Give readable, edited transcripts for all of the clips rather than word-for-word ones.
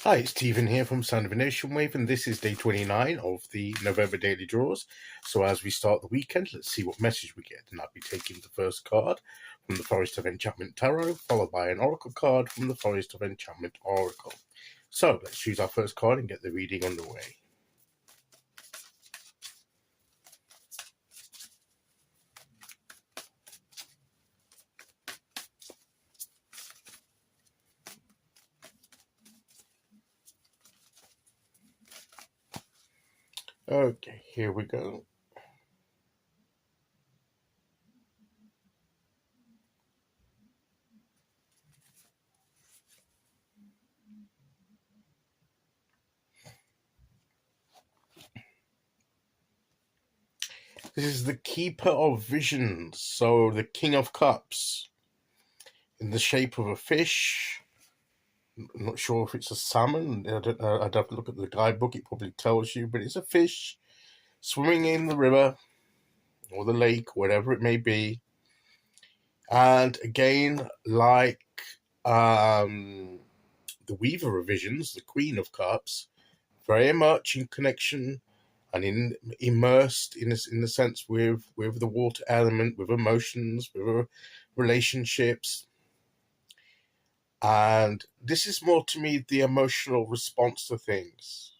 Hi, it's Stephen here from Sound of a Nation Wave, and this is day 29 of the November Daily Draws. So as we start the weekend, let's see what message we get. And I'll be taking the first card from the Forest of Enchantment Tarot, followed by an Oracle card from the Forest of Enchantment Oracle. So let's choose our first card and get the reading underway. Okay, here we go. This is the Keeper of Visions, so the King of Cups, in the shape of a fish. I'm not sure if it's a salmon. I'd have to look at the guidebook. It probably tells you, but it's a fish swimming in the river or the lake, whatever it may be. And again, like the Weaver of Visions, the Queen of Cups, very much in connection and immersed in the sense with the water element, with emotions, with relationships. And this is more to me the emotional response to things.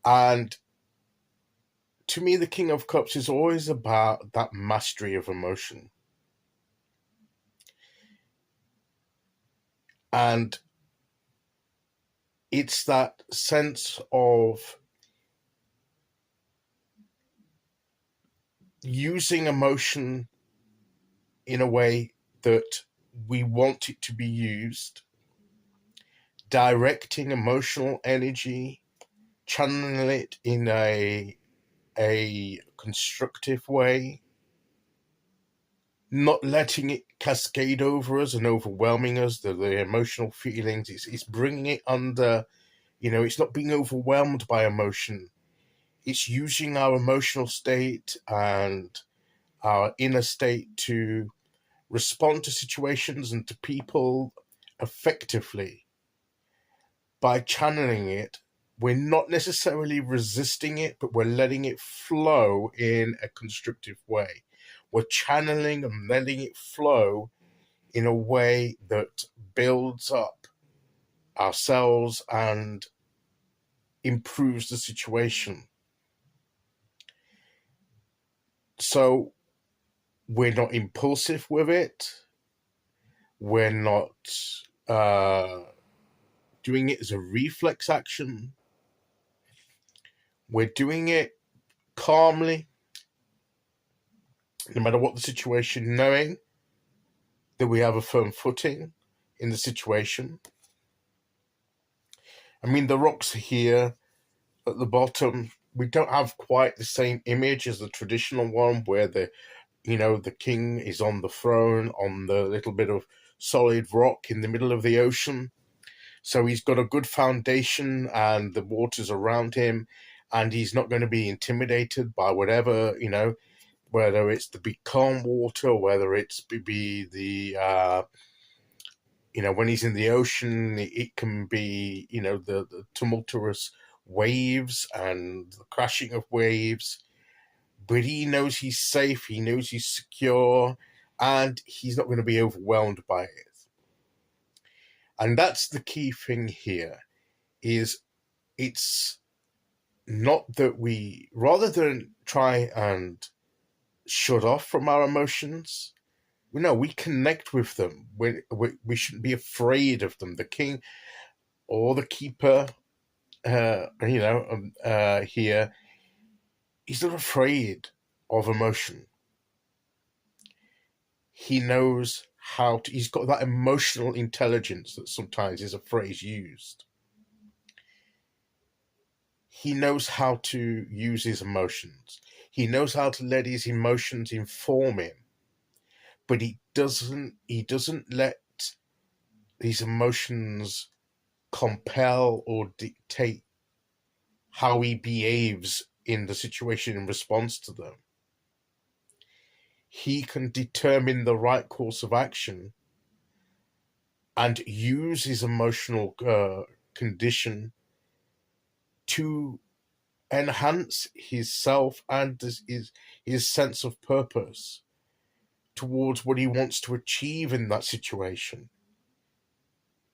And to me, the King of Cups is always about that mastery of emotion. And it's that sense of using emotion in a way that we want it to be used, directing emotional energy, channeling it in a constructive way, not letting it cascade over us and overwhelming us, the emotional feelings. It's bringing it under, it's not being overwhelmed by emotion. It's using our emotional state and our inner state to respond to situations and to people effectively. By channeling it, we're not necessarily resisting it, but we're letting it flow in a constructive way. We're channeling and letting it flow in a way that builds up ourselves and improves the situation. So we're not impulsive with it. We're not doing it as a reflex action. We're doing it calmly, no matter what the situation, knowing that we have a firm footing in the situation. I mean, the rocks here at the bottom, we don't have quite the same image as the traditional one where the king is on the throne on the little bit of solid rock in the middle of the ocean. So he's got a good foundation and the water's around him, and he's not going to be intimidated by whatever, whether it's the big calm water, whether it's be the, when he's in the ocean, it can be, the tumultuous waves and the crashing of waves. But he knows he's safe, he knows he's secure, and he's not going to be overwhelmed by it. And that's the key thing here, is it's not that we, rather than try and shut off from our emotions, we connect with them. We shouldn't be afraid of them. The king or the keeper, here, he's not afraid of emotion. He knows how to, he's got that emotional intelligence that sometimes is a phrase used. He knows how to use his emotions. He knows how to let his emotions inform him. But he doesn't let these emotions compel or dictate how he behaves in the situation in response to them. He can determine the right course of action and use his emotional condition to enhance his self and his sense of purpose towards what he wants to achieve in that situation,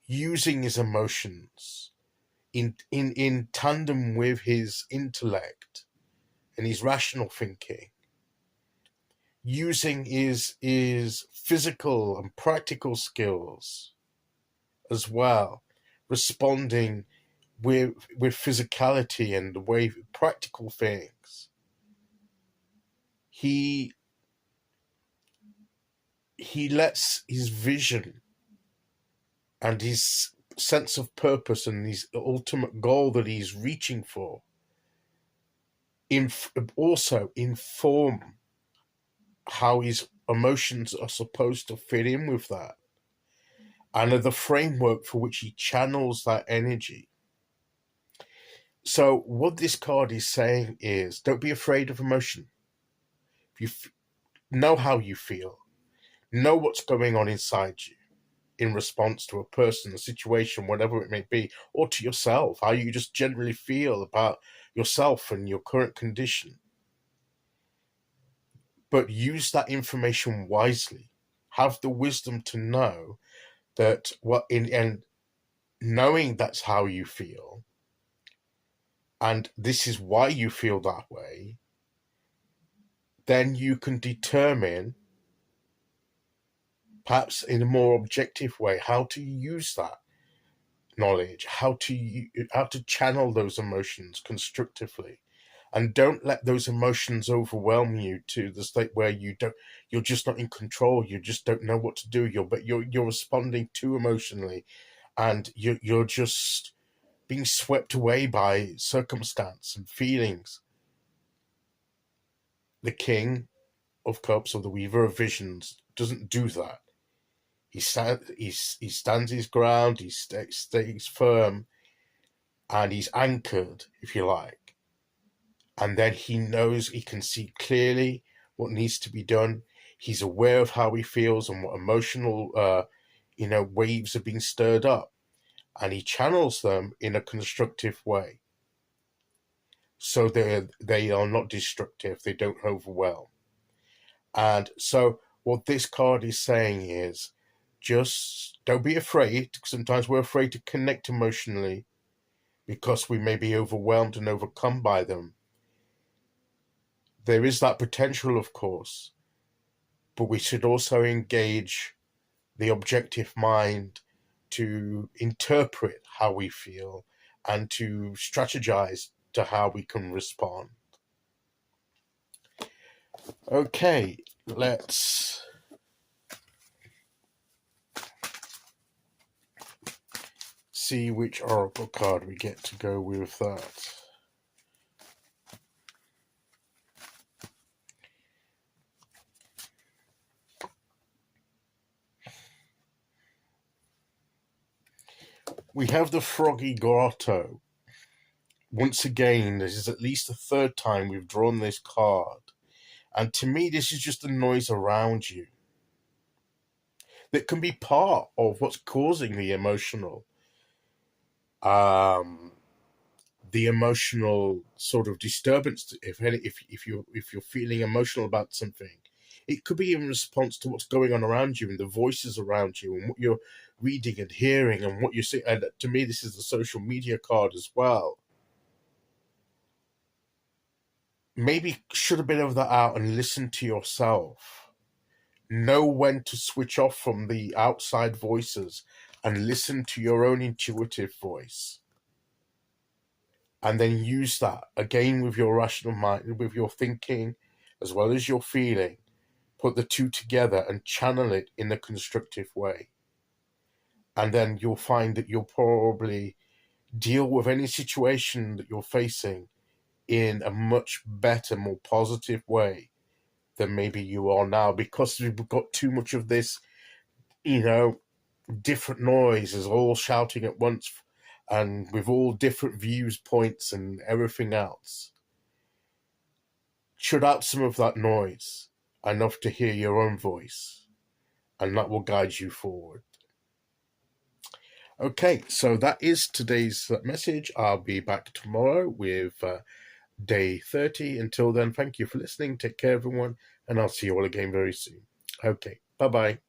using his emotions in tandem with his intellect and his rational thinking, using his physical and practical skills as well, responding with physicality and the way practical things. He lets his vision and his sense of purpose and his ultimate goal that he's reaching for also inform how his emotions are supposed to fit in with that, and are the framework for which he channels that energy. So what this card is saying is, don't be afraid of emotion. If you know how you feel, know what's going on inside you in response to a person, a situation, whatever it may be, or to yourself, how you just generally feel about yourself and your current condition. But use that information wisely. Have the wisdom to know that and knowing that's how you feel, and this is why you feel that way, then you can determine, perhaps in a more objective way, how to use that knowledge, how to channel those emotions constructively, and don't let those emotions overwhelm you to the state where you're just not in control. You just don't know what to do. You're responding too emotionally, and you're just being swept away by circumstance and feelings. The King of Cups, or the Weaver of Visions, doesn't do that. He stands his ground, he stays firm, and he's anchored, if you like. And then he knows, he can see clearly what needs to be done. He's aware of how he feels and what emotional waves are being stirred up. And he channels them in a constructive way. So they are not destructive, they don't overwhelm. And so what this card is saying is, just don't be afraid. Sometimes we're afraid to connect emotionally because we may be overwhelmed and overcome by them. There is that potential, of course, but we should also engage the objective mind to interpret how we feel and to strategize to how we can respond. Okay, let's see which oracle card we get to go with that. We have the Froggy Grotto. Once again, this is at least the third time we've drawn this card. And to me, this is just the noise around you that can be part of what's causing the emotional sort of disturbance. If you're feeling emotional about something, it could be in response to what's going on around you and the voices around you and what you're reading and hearing and what you're seeing. And to me, this is the social media card as well. Maybe should a bit of that out and listen to yourself. Know when to switch off from the outside voices and listen to your own intuitive voice. And then use that again with your rational mind, with your thinking, as well as your feeling. Put the two together and channel it in a constructive way. And then you'll find that you'll probably deal with any situation that you're facing in a much better, more positive way than maybe you are now, because we've got too much of this, different noises all shouting at once and with all different views, points and everything else. Shut out some of that noise enough to hear your own voice, and that will guide you forward. Okay, so that is today's message. I'll be back tomorrow with day 30. Until then, thank you for listening. Take care, everyone, and I'll see you all again very soon. Okay, bye-bye.